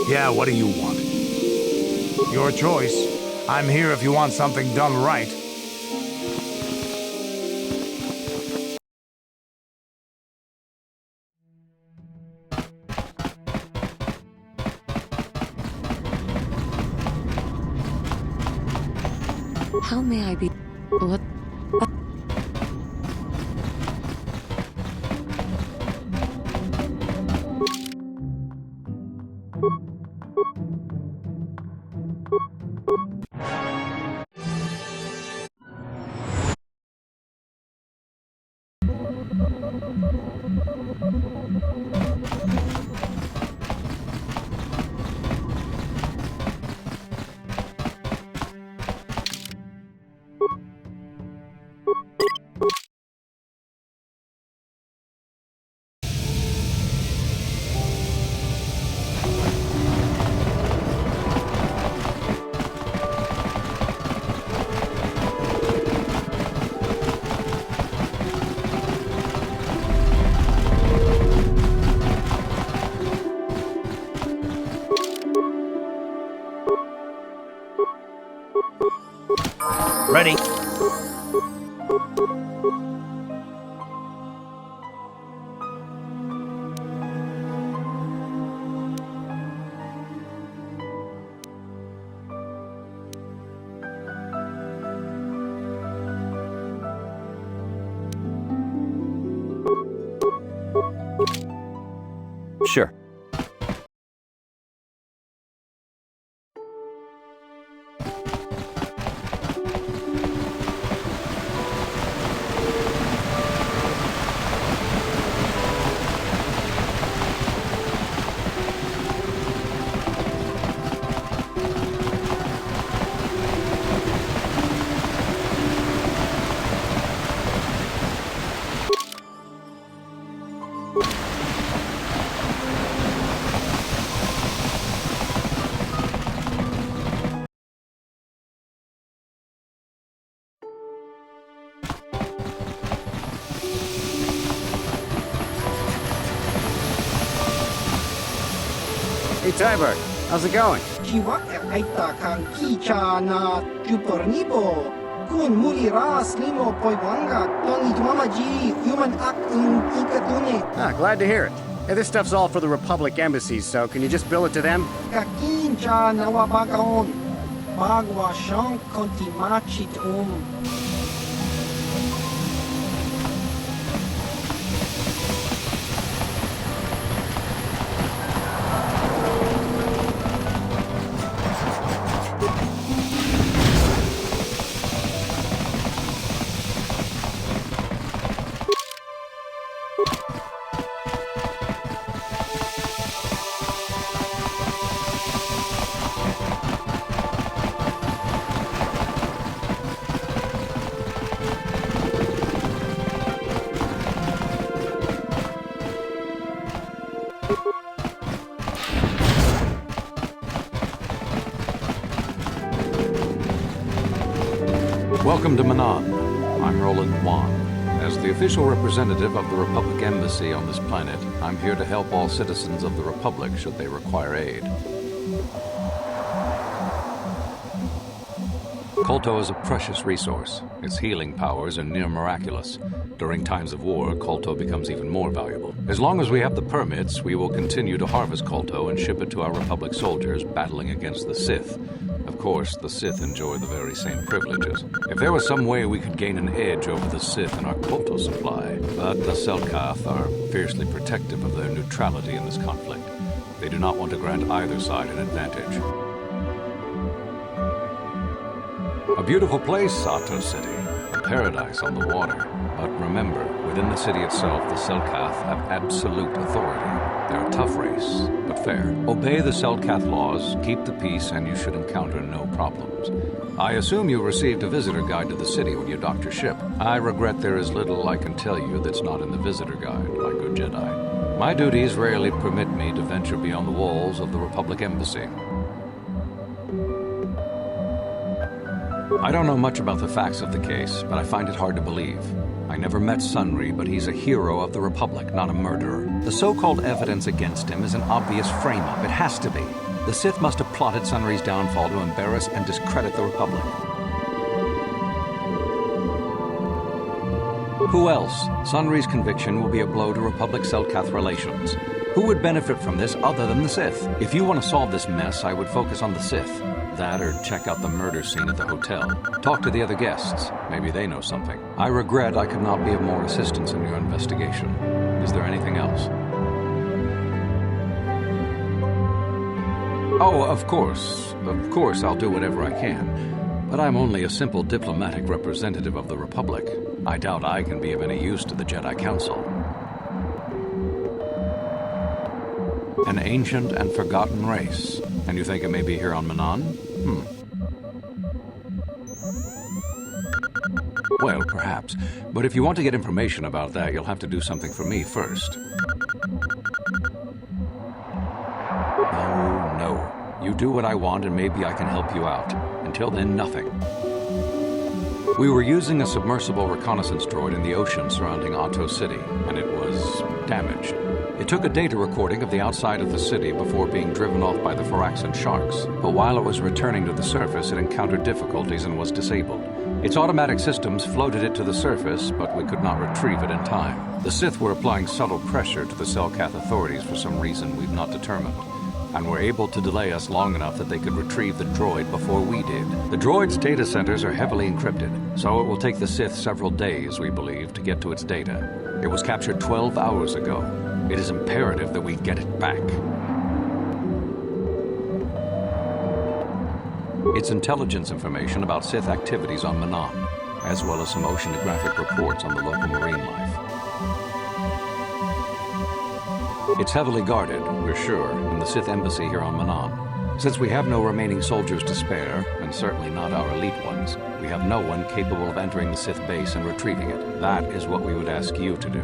Yeah, what do you want? Your choice. I'm here if you want something done right. How may I be? What? Ready. Sure. Hey, Tybert, how's it going? Jiwa aita kang kicha na jupornipo. Kun muli ras limo poibanga toni tumamaji human ak ikatune. Ah, glad to hear it. Hey, this stuff's all for the Republic embassies, so can you just bill it to them? Kakincha nawabagaon. Bagwa shank kontimachit Welcome to Manan. I'm Roland Wan. As the official representative of the Republic Embassy on this planet, I'm here to help all citizens of the Republic should they require aid. KOTOR is a precious resource. Its healing powers are near miraculous. During times of war, KOTOR becomes even more valuable. As long as we have the permits, we will continue to harvest KOTOR and ship it to our Republic soldiers battling against the Sith. Of course, the Sith enjoy the very same privileges. If there was some way we could gain an edge over the Sith in our KOTOR supply, but the Selkath are fiercely protective of their neutrality in this conflict. They do not want to grant either side an advantage. A beautiful place, Sato City. A paradise on the water. But remember, within the city itself, the Selkath have absolute authority. They're a tough race, but fair. Obey the Selkath laws, keep the peace, and you should encounter no problems. I assume you received a visitor guide to the city when you docked your ship. I regret there is little I can tell you that's not in the visitor guide, my good Jedi. My duties rarely permit me to venture beyond the walls of the Republic Embassy. I don't know much about the facts of the case, but I find it hard to believe. I never met Sunri, but he's a hero of the Republic, not a murderer. The so-called evidence against him is an obvious frame-up. It has to be. The Sith must have plotted Sunry's downfall to embarrass and discredit the Republic. Who else? Sunry's conviction will be a blow to Republic-Selkath relations. Who would benefit from this other than the Sith? If you want to solve this mess, I would focus on the Sith. That or check out the murder scene at the hotel. Talk to the other guests. Maybe they know something. I regret I could not be of more assistance in your investigation. Is there anything else? Oh, of course. Of course, I'll do whatever I can. But I'm only a simple diplomatic representative of the Republic. I doubt I can be of any use to the Jedi Council. An ancient and forgotten race. And you think it may be here on Manan? Well, perhaps. But if you want to get information about that, you'll have to do something for me first. No. You do what I want and maybe I can help you out. Until then, nothing. We were using a submersible reconnaissance droid in the ocean surrounding Otto City, and it was damaged. It took a data recording of the outside of the city before being driven off by the Phyraxan sharks. But while it was returning to the surface, it encountered difficulties and was disabled. Its automatic systems floated it to the surface, but we could not retrieve it in time. The Sith were applying subtle pressure to the Selkath authorities for some reason we've not determined, and were able to delay us long enough that they could retrieve the droid before we did. The droid's data centers are heavily encrypted, so it will take the Sith several days, we believe, to get to its data. It was captured 12 hours ago. It is imperative that we get it back. It's intelligence information about Sith activities on Manan, as well as some oceanographic reports on the local marine life. It's heavily guarded, we're sure, in the Sith embassy here on Manan. Since we have no remaining soldiers to spare, and certainly not our elite ones, we have no one capable of entering the Sith base and retrieving it. That is what we would ask you to do.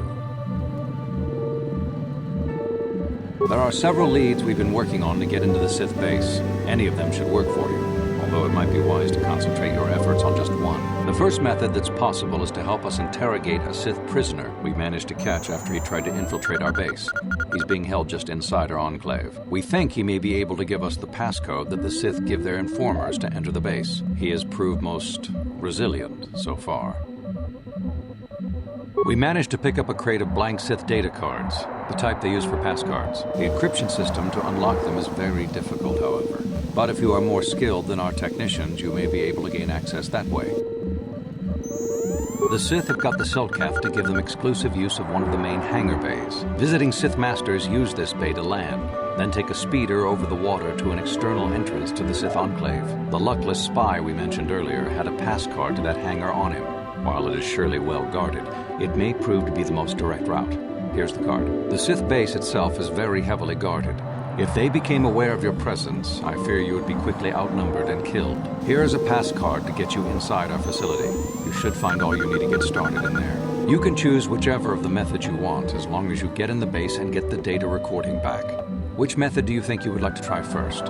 There are several leads we've been working on to get into the Sith base. Any of them should work for you, although it might be wise to concentrate your efforts on just one. The first method that's possible is to help us interrogate a Sith prisoner we managed to catch after he tried to infiltrate our base. He's being held just inside our enclave. We think he may be able to give us the passcode that the Sith give their informers to enter the base. He has proved most resilient so far. We managed to pick up a crate of blank Sith data cards, the type they use for passcards. The encryption system to unlock them is very difficult, however. But if you are more skilled than our technicians, you may be able to gain access that way. The Sith have got the Selkath to give them exclusive use of one of the main hangar bays. Visiting Sith masters use this bay to land, then take a speeder over the water to an external entrance to the Sith enclave. The luckless spy we mentioned earlier had a passcard to that hangar on him. While it is surely well guarded, it may prove to be the most direct route. Here's the card. The Sith base itself is very heavily guarded. If they became aware of your presence, I fear you would be quickly outnumbered and killed. Here is a pass card to get you inside our facility. You should find all you need to get started in there. You can choose whichever of the methods you want, as long as you get in the base and get the data recording back. Which method do you think you would like to try first?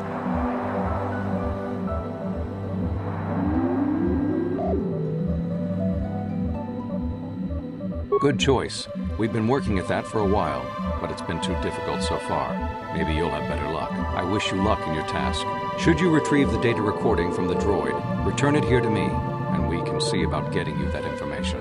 Good choice. We've been working at that for a while, but it's been too difficult so far. Maybe you'll have better luck. I wish you luck in your task. Should you retrieve the data recording from the droid, return it here to me, and we can see about getting you that information.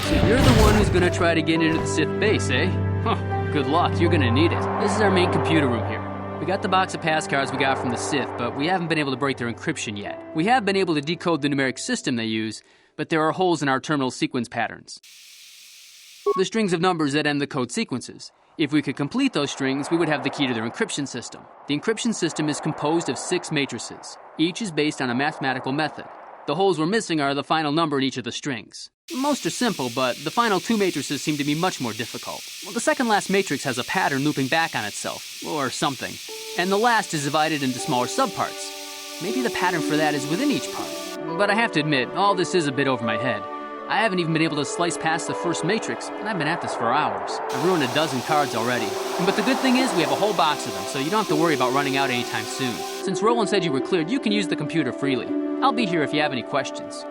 So you're the one who's gonna try to get into the Sith base, eh? Huh, good luck, you're gonna need it. This is our main computer room here. We got the box of passcards we got from the Sith, but we haven't been able to break their encryption yet. We have been able to decode the numeric system they use, but there are holes in our terminal sequence patterns. The strings of numbers that end the code sequences. If we could complete those strings, we would have the key to their encryption system. The encryption system is composed of 6 matrices. Each is based on a mathematical method. The holes we're missing are the final number in each of the strings. Most are simple, but the final 2 matrices seem to be much more difficult. Well, the second last matrix has a pattern looping back on itself, or something. And the last is divided into smaller subparts. Maybe the pattern for that is within each part. But I have to admit, all this is a bit over my head. I haven't even been able to slice past the first matrix, and I've been at this for hours. I've ruined a dozen cards already. But the good thing is we have a whole box of them, so you don't have to worry about running out anytime soon. since Roland said you were cleared, you can use the computer freely. I'll be here if you have any questions.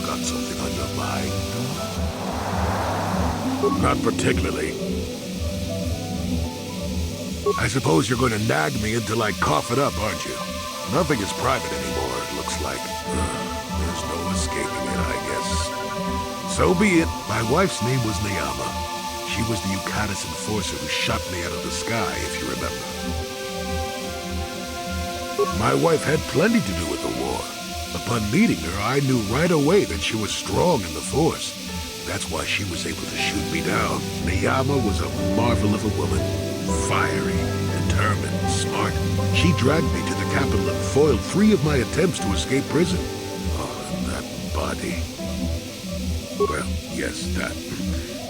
Got something on your mind? Not particularly. I suppose you're going to nag me until I cough it up, aren't you? Nothing is private anymore, it looks like. There's no escaping it, I guess. So be it. My wife's name was Niyama. She was the Yukatas enforcer who shot me out of the sky, if you remember. My wife had plenty to do with the war. Upon meeting her, I knew right away that she was strong in the Force. That's why she was able to shoot me down. Niyama was a marvel of a woman. Fiery, determined, smart. She dragged me to the capital and foiled 3 of my attempts to escape prison. Oh, and that body. Well, yes, that.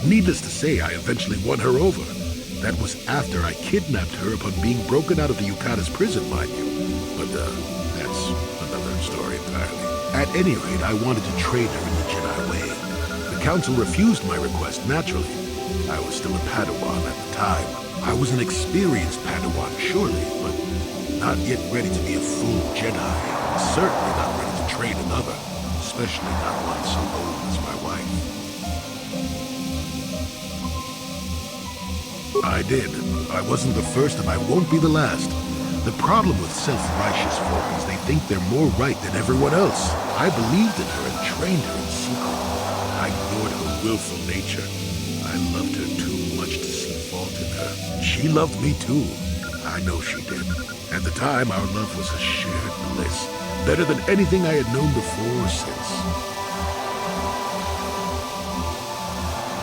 Needless to say, I eventually won her over. That was after I kidnapped her upon being broken out of the Yukata's prison, mind you. But, that's another story entirely. At any rate, I wanted to train her in the Jedi way. The Council refused my request, naturally. I was still a Padawan at the time. I was an experienced Padawan, surely, but not yet ready to be a full Jedi. Certainly not ready to train another, especially not one so old as my wife. I did. I wasn't the first, and I won't be the last. The problem with self-righteous folk is they think they're more right than everyone else. I believed in her and trained her in secret. I ignored her willful nature. I loved her too much to see fault in her. She loved me too. I know she did. At the time, our love was a shared bliss. Better than anything I had known before or since.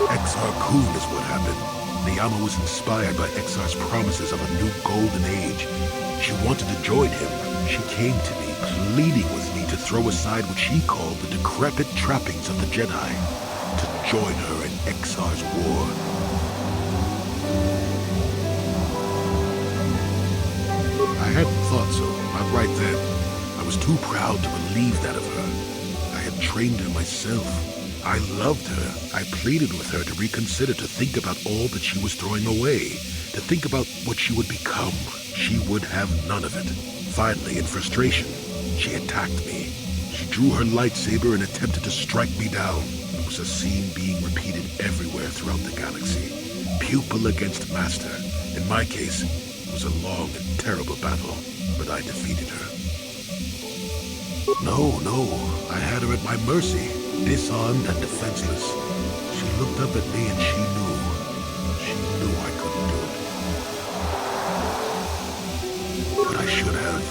Exar Kun is what happened. Niyama was inspired by Exar's promises of a new golden age. She wanted to join him. She came to me, pleading with me to throw aside what she called the decrepit trappings of the Jedi, to join her in Exar's war. I hadn't thought so, not right then. I was too proud to believe that of her. I had trained her myself. I loved her. I pleaded with her to reconsider, to think about all that she was throwing away, to think about what she would become. She would have none of it. Finally, in frustration, she attacked me. She drew her lightsaber and attempted to strike me down. It was a scene being repeated everywhere throughout the galaxy. Pupil against master. In my case, it was a long and terrible battle, but I defeated her. No, I had her at my mercy. Disarmed and defenseless. She looked up at me and she knew. She knew I couldn't do it. But I should have.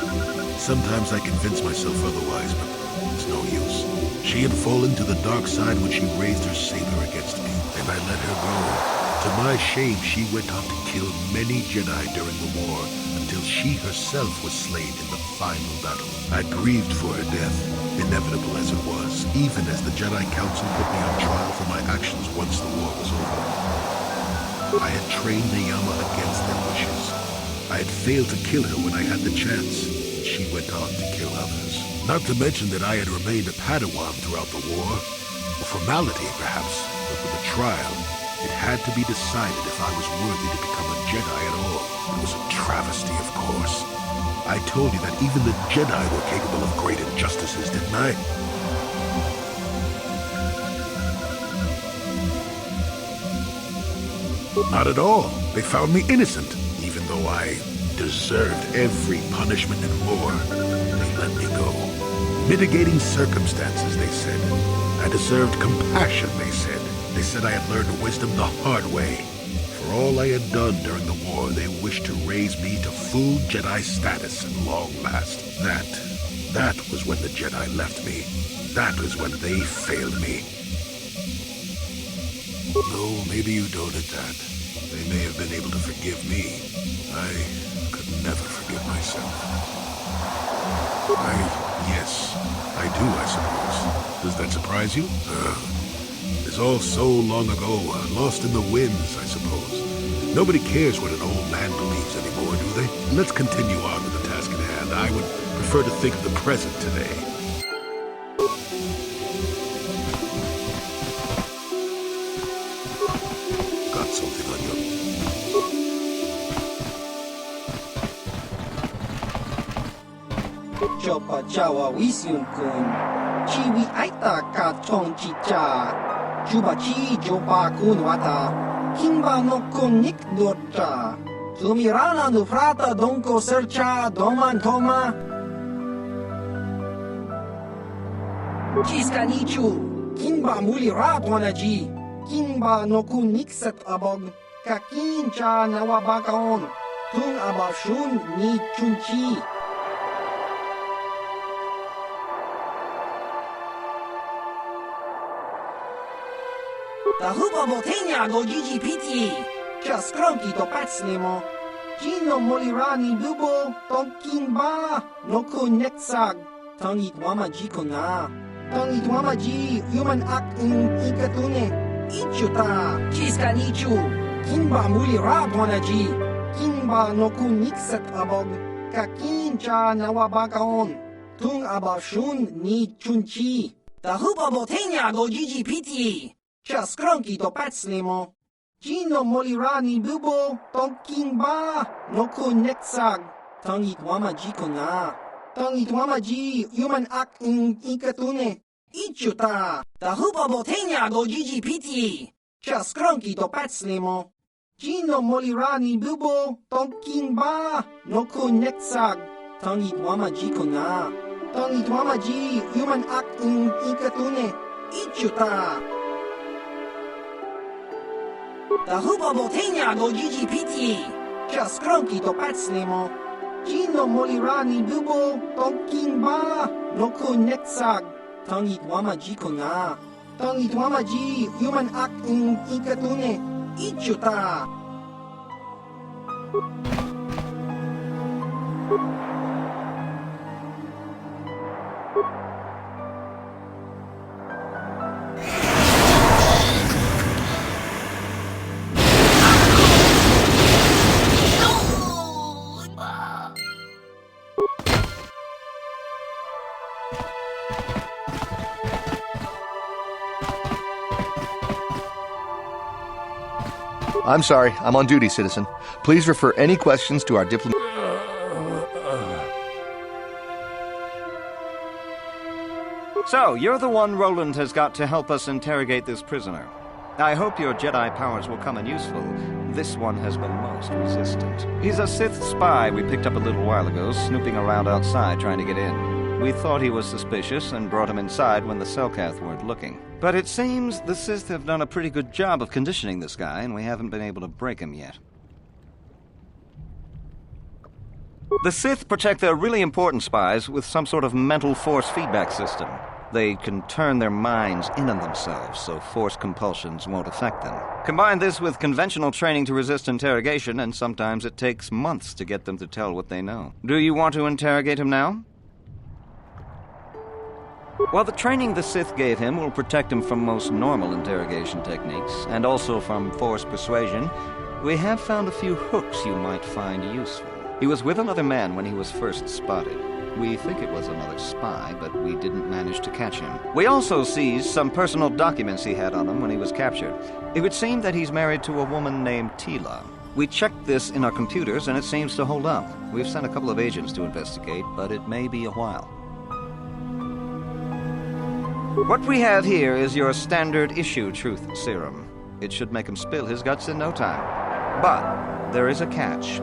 Sometimes I convince myself otherwise, but it's no use. She had fallen to the dark side when she raised her saber against me, and I let her go. To my shame, she went on to kill many Jedi during the war until she herself was slain in the final battle. I grieved for her death, inevitable as it was, even as the Jedi Council put me on trial for my actions once the war was over. I had trained Neyama against their wishes. I had failed to kill her when I had the chance, and she went on to kill others. Not to mention that I had remained a Padawan throughout the war. A formality, perhaps, but with a trial, it had to be decided if I was worthy to become a Jedi at all. It was a travesty, of course. I told you that even the Jedi were capable of great injustices, didn't I? Not at all. They found me innocent, even though I deserved every punishment and more. They let me go. Mitigating circumstances, they said. I deserved compassion, they said. They said I had learned wisdom the hard way. For all I had done during the war, they wished to raise me to full Jedi status at long last. That was when the Jedi left me. That was when they failed me. No, maybe you doubted that. They may have been able to forgive me. I could never forgive myself. Yes, I do, I suppose. Does that surprise you? It's all so long ago, lost in the winds, I suppose. Nobody cares what an old man believes anymore, do they? Let's continue on with the task at hand. I would prefer to think of the present today. Got something on you. Chopa Jawa Wisyun Kun, Chiwi Aita Ka Chong Chicha, Juba Chi Jopa Kun Wata, Kimba no Kun Nik Dorcha, Sumirana no Frata Donko Sercha Doman Toma, Chiska Nichu, Kimba Muli Rat Wanaji, Kimba no Kun Niksat Abog, Kakincha Nawabakaon, Tung Abashun Ni Chunchi. Tahupa Botenia go Gigi Piti, Just Cronky to Patslimo, Gino Molirani Bubo, Tonkin Ba, Noku Netsag, Tangit Wama Jikona, Tangit Wama Ji, Human Act in Ikatune, Ichuta, Chiska Nichu, Kimba Mulira Wanaji, Kimba Noku Nixat Abog, Kakincha Nawabakaon, Tung Abashun Ni Chunchi, Tahupa Botenia go Gigi Piti. Just Cronky to Patslimo, Gino Molirani Bubo, Tonkin Ba, Noku Netsag, Tangit Wama Jikona, Tangit Wama Ji, Human Act in Ikatune, Ichuta, Tahupa Botenia go Gigi Piti, Just Cronky to Patslimo, Gino Molirani Bubo, Tonkin Ba, Noku Netsag, Tangit Wama Jikona, Tangit Wama Ji, Human Act in Ikatune, Ichuta. Tahupa Botenia go Gigi Piti, Just Cronky to Patslimo, Gino Molirani Bubo, Tonkin Ba, Noku Netsag, Tangit Wama Jikona, Tangit Wama Ji, Human Act in Ikatune, Ichuta. I'm sorry, I'm on duty, citizen. Please refer any questions to our diplomat. So, you're the one Roland has got to help us interrogate this prisoner. I hope your Jedi powers will come in useful. This one has been most resistant. He's a Sith spy we picked up a little while ago, snooping around outside trying to get in. We thought he was suspicious and brought him inside when the Selkath weren't looking. But it seems the Sith have done a pretty good job of conditioning this guy, and we haven't been able to break him yet. The Sith protect their really important spies with some sort of mental force feedback system. They can turn their minds in on themselves, so force compulsions won't affect them. Combine this with conventional training to resist interrogation, and sometimes it takes months to get them to tell what they know. Do you want to interrogate him now? Well, the training the Sith gave him will protect him from most normal interrogation techniques, and also from forced persuasion. We have found a few hooks you might find useful. He was with another man when he was first spotted. We think it was another spy, but we didn't manage to catch him. We also seized some personal documents he had on him when he was captured. It would seem that he's married to a woman named Tila. We checked this in our computers, and it seems to hold up. We've sent a couple of agents to investigate, but it may be a while. What we have here is your standard issue truth serum. It should make him spill his guts in no time. But there is a catch.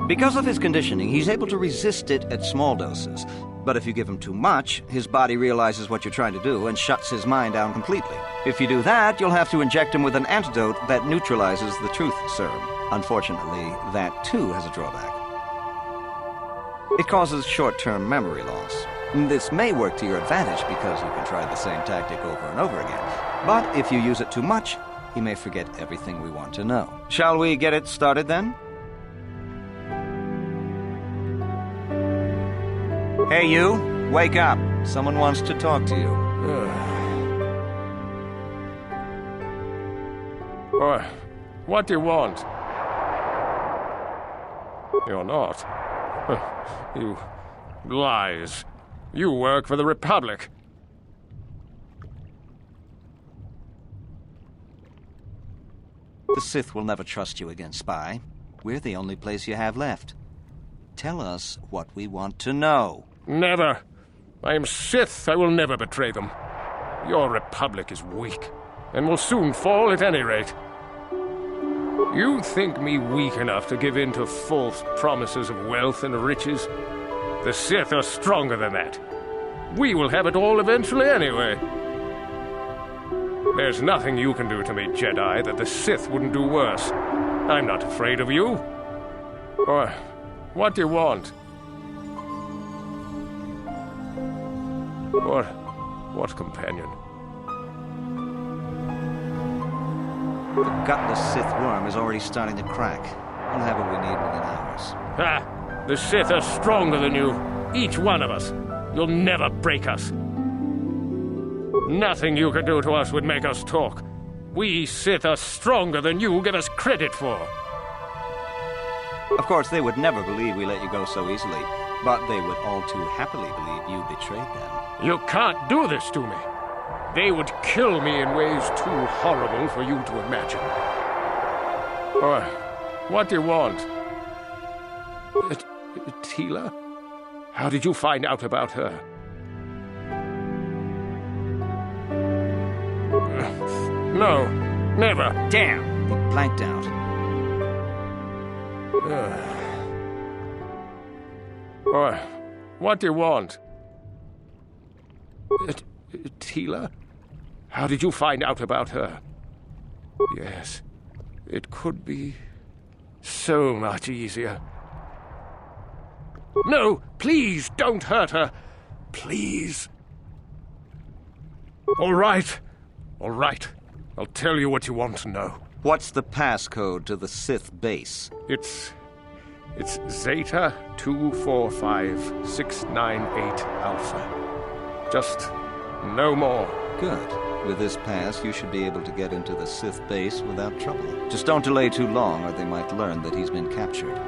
Because of his conditioning, he's able to resist it at small doses. But if you give him too much, his body realizes what you're trying to do and shuts his mind down completely. If you do that, you'll have to inject him with an antidote that neutralizes the truth serum. Unfortunately, that too has a drawback. It causes short-term memory loss. This may work to your advantage because you can try the same tactic over and over again. But if you use it too much, he may forget everything we want to know. Shall we get it started then? Hey you, wake up. Someone wants to talk to you. What do you want? You're not. You lies. You work for the Republic. The Sith will never trust you again, spy. We're the only place you have left. Tell us what we want to know. Never. I am Sith. I will never betray them. Your Republic is weak, and will soon fall at any rate. You think me weak enough to give in to false promises of wealth and riches? The Sith are stronger than that. We will have it all eventually anyway. There's nothing you can do to me, Jedi, that the Sith wouldn't do worse. I'm not afraid of you. Or, what do you want? What companion? The gutless Sith worm is already starting to crack. We'll have what we need within hours. Ha! The Sith are stronger than you. Each one of us. You'll never break us. Nothing you could do to us would make us talk. We Sith are stronger than you give us credit for. Of course, they would never believe we let you go so easily, but they would all too happily believe you betrayed them. You can't do this to me. They would kill me in ways too horrible for you to imagine. Or, what do you want? Tila? How did you find out about her? No, never. Damn! He blanked out. Or, what do you want? Tila? How did you find out about her? Yes, it could be so much easier. No, please don't hurt her. Please. All right. I'll tell you what you want to know. What's the passcode to the Sith base? It's Zeta 245698 Alpha. Just no more. Good. With this pass, you should be able to get into the Sith base without trouble. Just don't delay too long, or they might learn that he's been captured.